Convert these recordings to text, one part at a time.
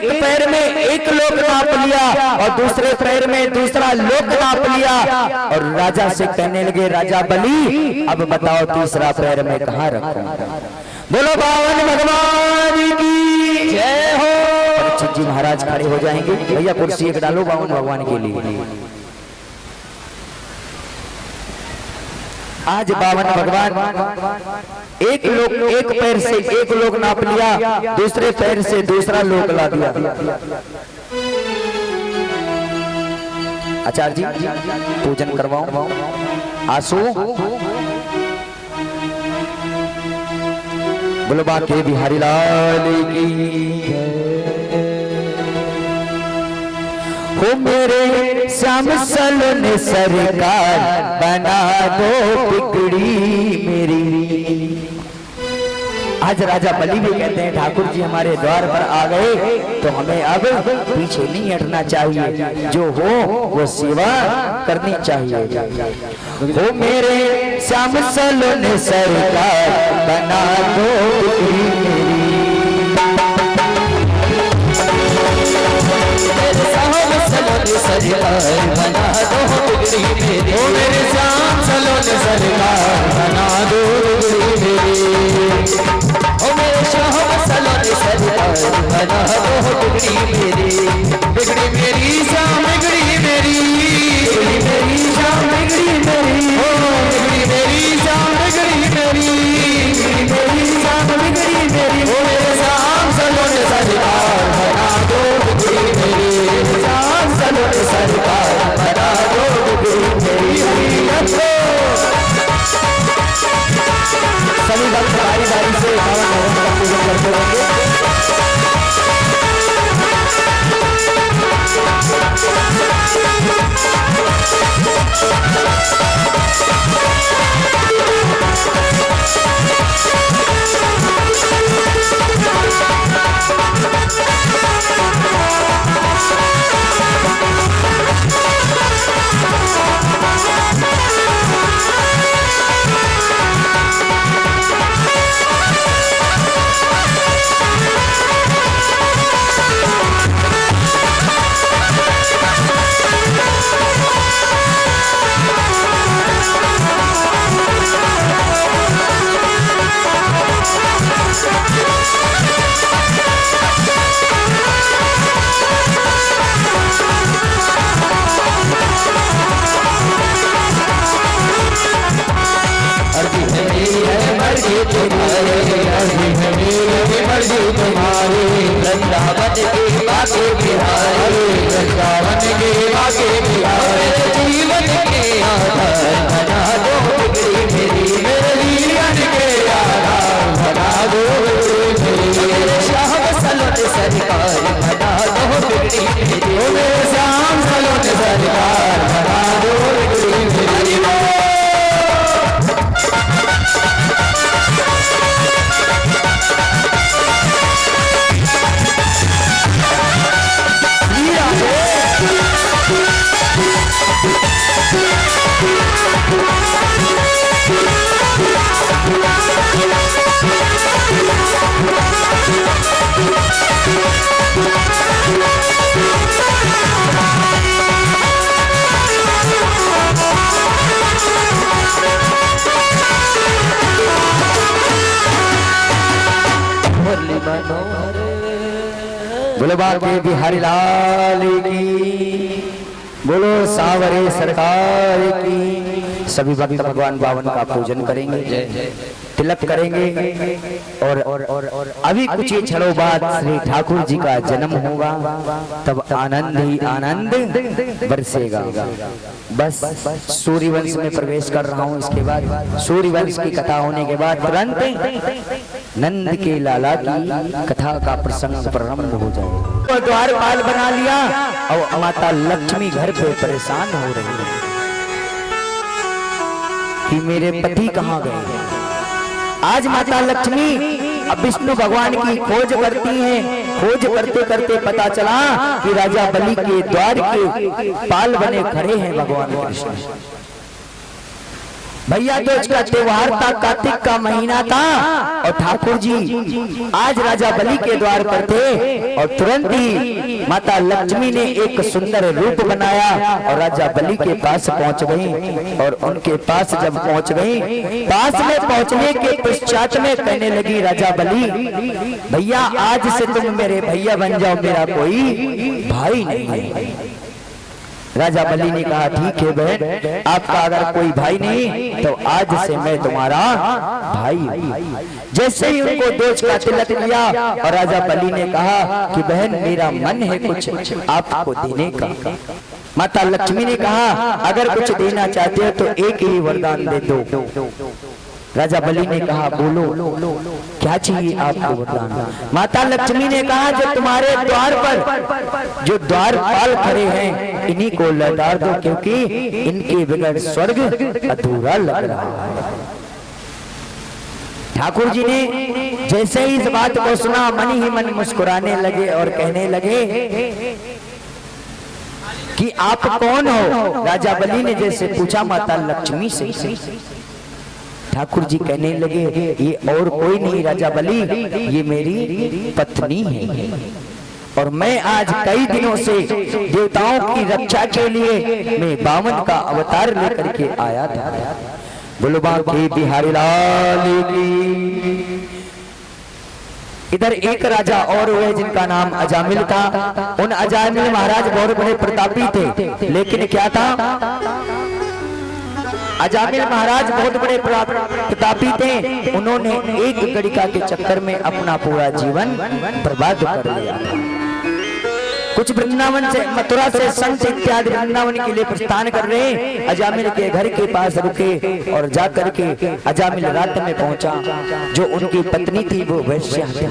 पैर में एक लोक नाप लिया और दूसरे पैर में दूसरा लोक नाप लिया और राजा से कहने लगे, राजा बलि अब बताओ तीसरा पैर में कहाँ रखूं। बोलो बावन भगवान की जय हो। परीक्षित जी महाराज खड़े हो जाएंगे। भैया कुर्सी एक डालो बावन भगवान के लिए। आज बावन भगवान एक पैर से एक लोक नाप लिया, दूसरे पैर से दूसरा लोक ला दिया। आचार्य जी पूजन करवाओ। आंसू बोलो बाके बिहारी लाल की हो। मेरे श्याम सलोने सरकार बना दो बिगड़ी मेरी। आज राजा बलि भी कहते हैं, ठाकुर जी हमारे द्वार पर आ गए तो हमें अब पीछे नहीं हटना चाहिए, जो हो वो सेवा करनी चाहिए। हो मेरे श्याम सलोने सरकार बना दो बिगड़ी मेरी। सरकार बना दो बिगड़ी मेरी। ओ मेरे श्याम सलोने सरकार बना दो बिगड़ी मेरी। ओ मेरे श्याम सलोने सरकार बना दो बिगड़ी मेरी। बिगड़ी मेरी श्याम बिगड़ी मेरी। बिगड़ी मेरी श्याम बिगड़ी मेरी। ओ बिगड़ी मेरी श्याम बिगड़ी मेरी। बिगड़ी मेरी श्याम बिगड़ी मेरी। ओ मेरे श्याम सलोने सरकार बना दो बिगड़ी मेरी। सरकार बना दो बिगड़ी मेरी। सभी भक्त बारी बारी से बावन भगवान का पूजन करते रहेंगे। वृंदावन के बाके बिहारी। वृंदावन के बाके बिहारी। जीवन के आधार बना दो बिगड़ी मेरी। मेरे जीवन के आधार बना दो बिगड़ी मेरी। मेरे श्याम सलोने सरकार बना दो बिगड़ी मेरी। मेरे श्याम सलोने सरकार बना दो बिगड़ी मेरी। बोलो बाके बिहारी लाल की। बोलो सावरे सरकार की। सभी भक्त भगवान बावन का पूजन करेंगे, तिलक करेंगे और अभी कुछ ही क्षणों बाद श्री ठाकुर जी का जन्म होगा, तब आनंद ही आनंद बरसेगा। बस सूर्यवंश में प्रवेश कर रहा हूँ। इसके बाद सूर्यवंश की कथा होने के बाद तुरंत नंद के लाला की कथा का प्रसंग प्रारंभ हो जाएगा। द्वारपाल बना लिया और माता लक्ष्मी घर पे परेशान हो रही है कि मेरे पति कहाँ गए। आज माता लक्ष्मी अब विष्णु भगवान की खोज करती हैं। खोज करते करते पता चला कि राजा बलि के द्वार के पाल बने खड़े हैं भगवान कृष्ण। भैया दूज का त्योहार था, कार्तिक का महीना था और ठाकुर जी आज राजा बलि के द्वार पर थे और तुरंत ही माता लक्ष्मी ने एक सुंदर रूप बनाया और राजा बलि के पास पहुंच गई। और उनके पास जब पहुंच गई, पास में पहुंचने के पश्चात में कहने लगी राजा बलि, भैया आज से तुम मेरे भैया बन जाओ, मेरा कोई भाई नहीं है। राजा बलि ने कहा ठीक है बहन, आपका अगर कोई भाई नहीं तो आज से मैं तुम्हारा भाई। जैसे ही उनको दोज का तिलक लिया और राजा बलि ने कहा कि बहन मेरा मन है कुछ आपको देने का। माता लक्ष्मी ने कहा अगर कुछ देना चाहते हो तो एक ही वरदान दे दो। राजा बलि ने कहा बोलो क्या चाहिए आपको वरदान। माता लक्ष्मी ने कहा जो तुम्हारे द्वार पर जो द्वारपाल खड़े हैं इन्हीं को लौटा दो, क्योंकि इनके बगैर स्वर्ग अधूरा लग रहा है। ठाकुर जी ने जैसे ही इस बात को सुना मन ही मन मुस्कुराने लगे और कहने लगे कि आप कौन हो। राजा बलि ने जैसे पूछा माता लक्ष्मी से, ठाकुर जी कहने लगे ये और कोई नहीं राजा बलि, ये मेरी पत्नी है और मैं आज कई दिनों से देवताओं की रक्षा के लिए मैं बामन का अवतार लेकर के आया था। बोलो बांके बिहारी लाल की। इधर एक राजा और हुए जिनका नाम अजामिल था। उन अजामिल महाराज बहुत बड़े प्रतापी थे, लेकिन क्या था अजामिल महाराज बहुत बड़े प्रतापी थे। उन्होंने एक गड़िका के चक्कर में अपना पूरा जीवन बर्बाद कर लिया। कुछ वृंदावन से मथुरा से संत इत्यादि वृंदावन के लिए प्रस्थान कर रहे अजामिल के घर के पास रुके और जाकर के अजामिल रात में पहुंचा। जो उनकी पत्नी थी वो वैश्या थी।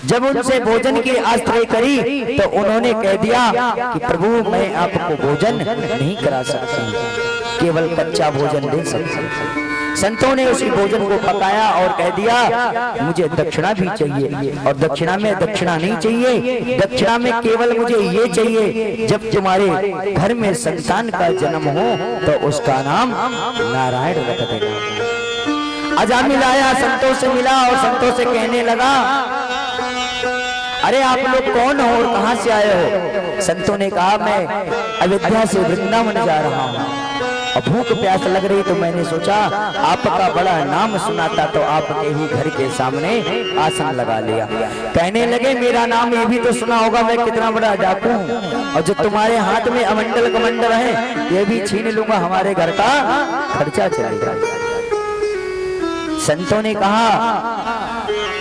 जब उनसे भोजन की आश्रय करी तो उन्होंने कह दिया कि प्रभु मैं आपको भोजन नहीं करा सकती, केवल कच्चा भोजन दे सकती। संतों ने उसी भोजन को पकाया और कह दिया मुझे दक्षिणा भी चाहिए, और दक्षिणा में दक्षिणा नहीं चाहिए, दक्षिणा में केवल मुझे ये चाहिए जब तुम्हारे घर में संतान का जन्म हो तो उसका नाम नारायण रख देना। अजामिल आया, संतों से मिला और संतों से कहने लगा अरे आप लोग कौन हो और कहां से आए हो। संतों ने कहा मैं अयोध्या से वृंदावन जा रहा हूं और भूख प्यास लग रही तो मैंने सोचा आपका बड़ा नाम सुना था तो आपके ही घर के सामने आसन लगा लिया। कहने लगे मेरा नाम ये भी तो सुना होगा, मैं कितना बड़ा डाकू हूँ और जो तुम्हारे हाथ में अमंडल कमंडल है ये भी छीन लूंगा, हमारे घर का खर्चा चलेगा। संतों ने कहा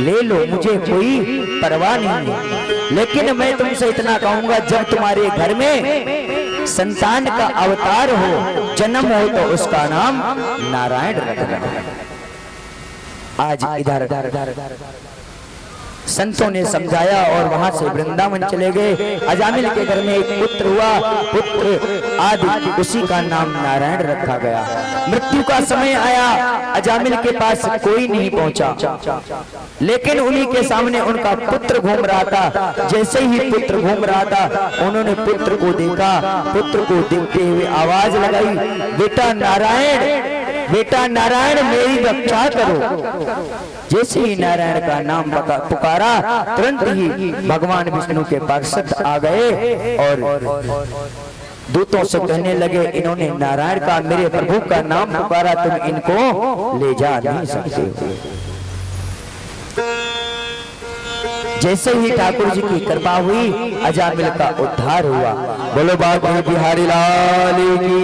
ले लो, मुझे कोई परवाह नहीं है, लेकिन मैं तुमसे इतना कहूंगा जब तुम्हारे घर में संतान का अवतार हो, जन्म हो तो उसका नाम नारायण रखना। आज इधर संतों ने समझाया और वहां से वृंदावन चले गए। अजामिल के घर में एक पुत्र हुआ, पुत्र आदि उसी का नाम नारायण रखा गया। मृत्यु का समय आया, अजामिल के पास कोई नहीं पहुंचा, लेकिन उन्हीं के सामने उनका पुत्र घूम रहा था। जैसे ही पुत्र घूम रहा था उन्होंने पुत्र को देखा, पुत्र को देखते हुए आवाज लगाई बेटा नारायण मेरी रक्षा करो। जैसे ही नारायण का नाम पुकारा तुरंत ही भगवान विष्णु के पार्षद आ गए और दूतों से कहने लगे इन्होंने नारायण का मेरे प्रभु का नाम पुकारा, तुम इनको ले जा नहीं सकते। जैसे ही ठाकुर जी की कृपा हुई अजामिल का उद्धार हुआ। बोलो बाबा बिहारी लाल की,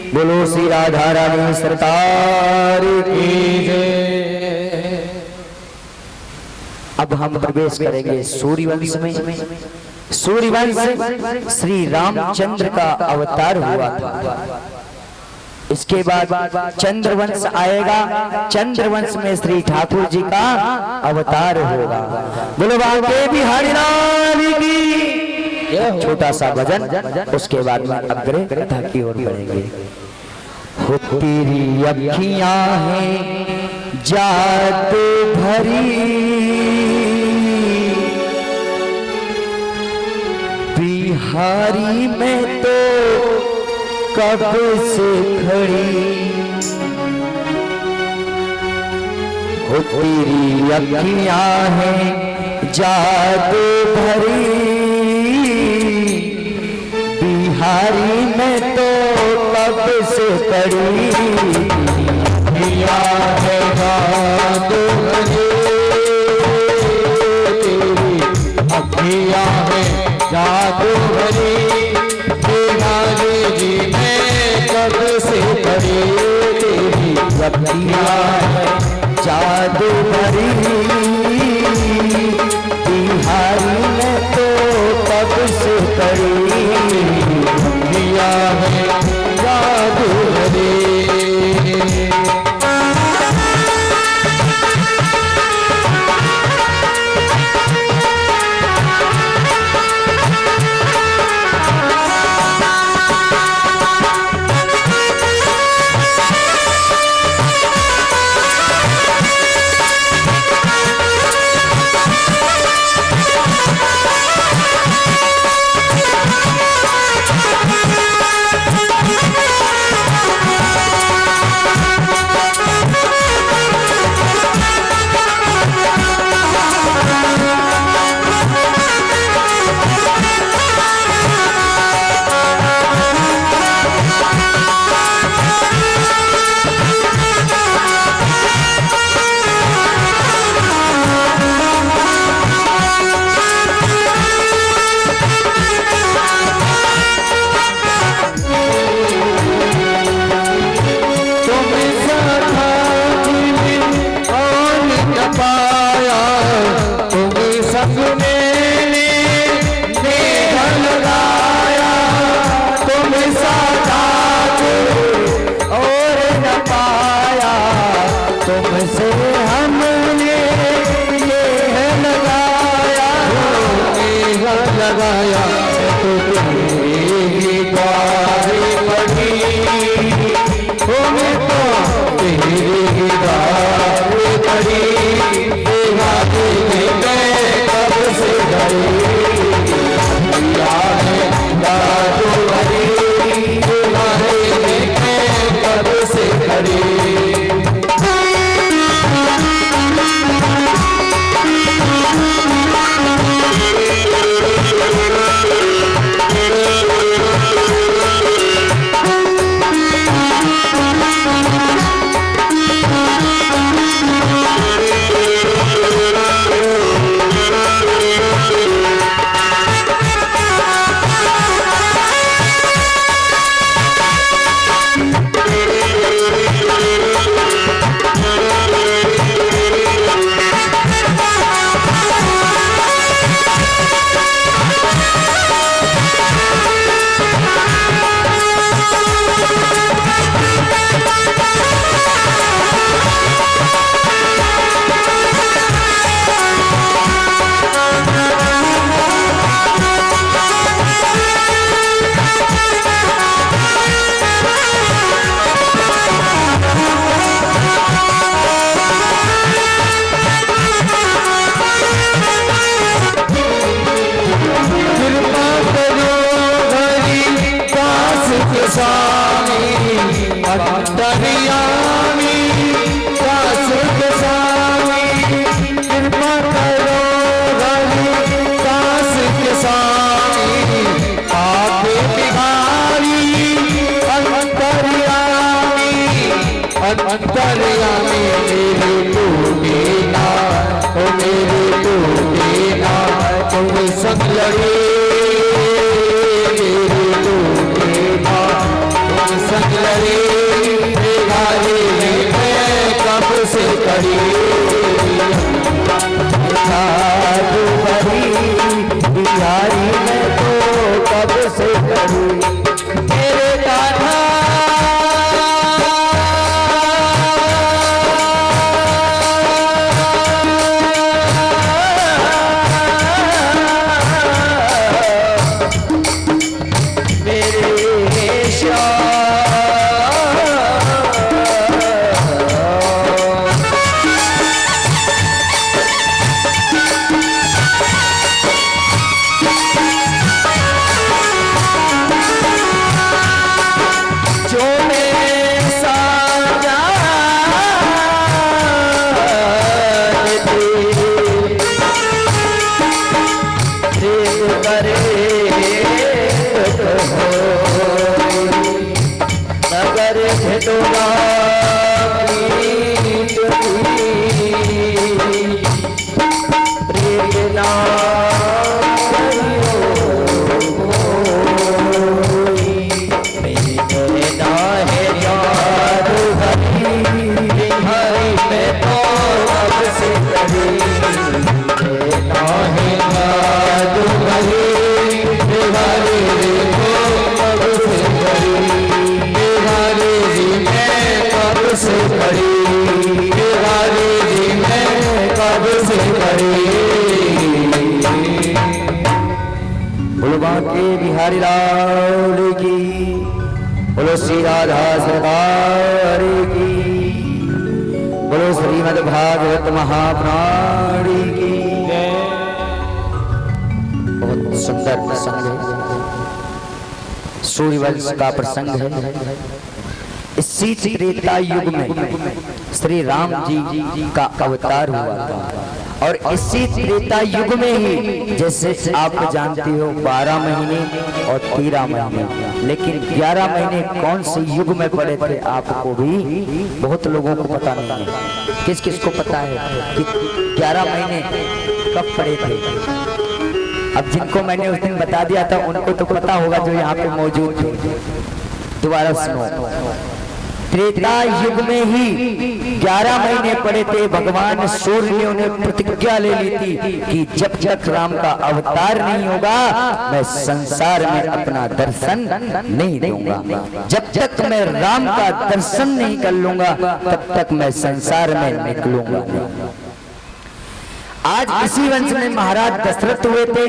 बोलो श्री राधा रानी सरकार की जय। अब हम प्रवेश करेंगे सूर्यवंश में। सूर्यवंश श्री रामचंद्र का अवतार हुआ था। इसके बाद चंद्रवंश आएगा, चंद्रवंश में श्री ठाकुर जी का अवतार होगा। बोलो बांके बिहारी लाल की। छोटा सा भजन, उसके बाद में अग्रे कथा की ओर बढ़ेंगे। हो तेरी अखियां हैं जादू भरी, बिहारी में तो कब से खड़ी हो तेरी अखियां हैं जादू भरी, बिहारी में तो कब से खड़ी अखियां है जादू भरी, तेरी अखियां है जादू भरी, बिहारी जी में कब से खड़ी तेरी अखियां है जादू भरी, बिहारी में तो कब से खड़ी अखियां है जादू भरी। तुमसे हमने ये है लगाया तो तेरी गारी पड़ी, तुम्हें तो तेरी गारी पड़ी, बिहारी में कब से डरी है जादू भरी, बिहारी में कब से डरी। अंतर्यामी मेरे टूटे ना, ओ मेरे टूटे ना, तुम संग लड़े मेरे टूटे ना, तुम संग लड़े बिहारी में कब से करी जादू भरी, बिहारी में तो कब से खड़ी मेरे कान्हा करे नगर भेटोरा प्रेरणा के बिहारी लाल की, बोलो श्री राधा सरकार की, बोलो श्रीमद् भागवत महापुराण की। बहुत सुंदर प्रसंग है, सूर्यवंश का प्रसंग है। इसी त्रेता युग में श्री राम जी का अवतार हुआ था और इसी त्रेता युग में ही जैसे आप जानते हो 12 महीने और 13 महीने, लेकिन 11 महीने कौन से युग में पड़े थे आपको भी बहुत लोगों को पता नहीं है। किस किस को पता है कि 11 महीने कब पड़े थे? अब जिनको मैंने उस दिन बता दिया था उनको तो पता होगा जो यहाँ पे मौजूद थे। दोबारा सुनो, त्रेता युग में ही 11 महीने पड़े थे। भगवान सूर्य ने प्रतिज्ञा ले ली थी कि जब तक राम का अवतार नहीं होगा मैं संसार में अपना दर्शन नहीं दूंगा। जब तक मैं राम का दर्शन नहीं कर लूंगा तब तक मैं संसार में निकलूंगा। आज इसी वंश में महाराज दशरथ हुए थे,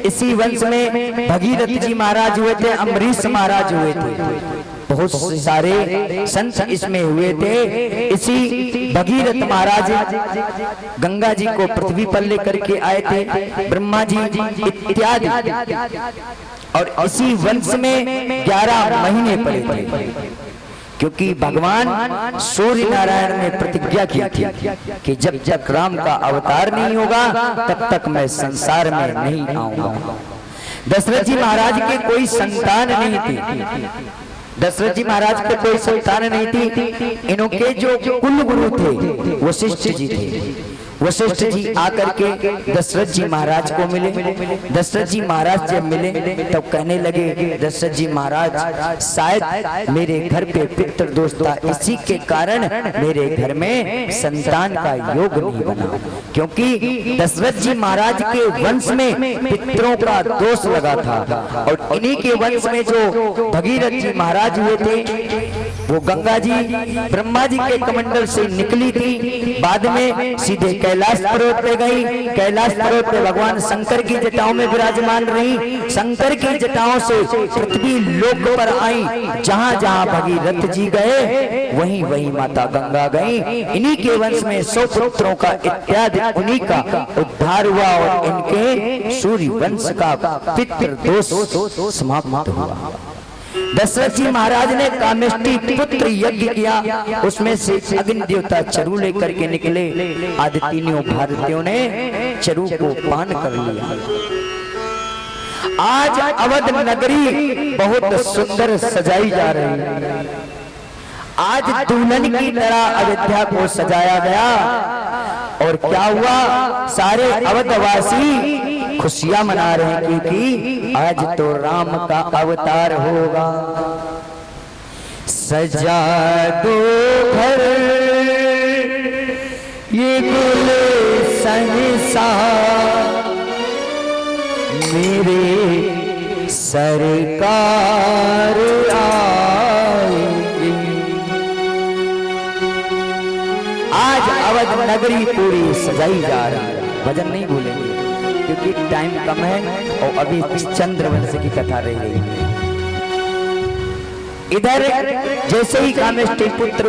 इसी वंश में भगीरथ जी महाराज हुए थे, अम्बरीश महाराज हुए थे, बहुत सारे संत इसमें हुए थे। इसी भगीरथ महाराज गंगा जी को पृथ्वी पर लेकर के आए थे, ब्रह्मा जी इत्यादि, और इसी वंश में 11 महीने पड़े थे, क्योंकि भगवान सूर्य नारायण ने प्रतिज्ञा की थी कि जब तक राम का अवतार नहीं होगा तब तक मैं संसार में नहीं आऊंगा। दशरथ जी महाराज के कोई संतान नहीं थी, दशरथ जी महाराज के कोई संतान नहीं थी। इनके जो कुल गुरु थे वशिष्ठ जी थे। वशिष्ठ जी आकर के दशरथ जी महाराज को मिले। दशरथ जी महाराज जब मिले तब तो कहने लगे, दशरथ जी महाराज शायद मेरे घर पे पितृ दोष था, इसी के कारण मेरे घर में संतान का योग नहीं बना, क्योंकि दशरथ जी महाराज के वंश में पितरों का दोष लगा था। और इन्हीं के वंश में जो भगीरथ जी महाराज हुए थे वो गंगा जी ब्रह्मा जी के कमंडल से निकली थी, बाद में सीधे कैलाश पर्वत पे गई। कैलाश पर्वत पे भगवान शंकर की जटाओं में विराजमान रही। शंकर की जटाओं से पृथ्वी लोक पर आई। जहां जहां भगीरथ जी गए वहीं वहीं माता गंगा गई। इन्हीं के वंश में 100 पुत्रों का इत्यादि उन्हीं का उद्धार हुआ और इनके सूर्य वंश का पितृ दोष समाप्त हुआ। दशरथ जी महाराज ने कामेष्टि पुत्र यज्ञ किया, उसमें से अग्नि देवता चरु लेकर के निकले। आदि तीनों भारतीयों ने चरु को पान कर लिया। आज अवध नगरी बहुत सुंदर सजाई जा रही है। आज दुल्हन की तरह अयोध्या को सजाया गया और क्या हुआ, सारे अवधवासी खुशियां मना रहे हैं क्योंकि आज तो राम का अवतार होगा। सजा दो घर ये गुलशन सा मेरे सरकार आएगी। आज अवध नगरी पूरी सजाई जा रही है। भजन नहीं भूलेंगे क्योंकि टाइम कम है और अभी चंद्रवंश की कथा रह गई है। इधर जैसे ही कामेष्टि पुत्र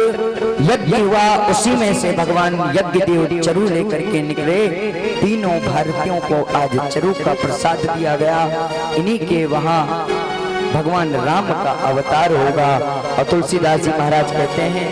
यज्ञ हुआ उसी में से भगवान यज्ञ देव चरु लेकर के निकले। तीनों भारतीयों को आज चरु का प्रसाद दिया गया। इन्हीं के वहां भगवान राम का अवतार होगा। और तुलसीदास जी महाराज कहते हैं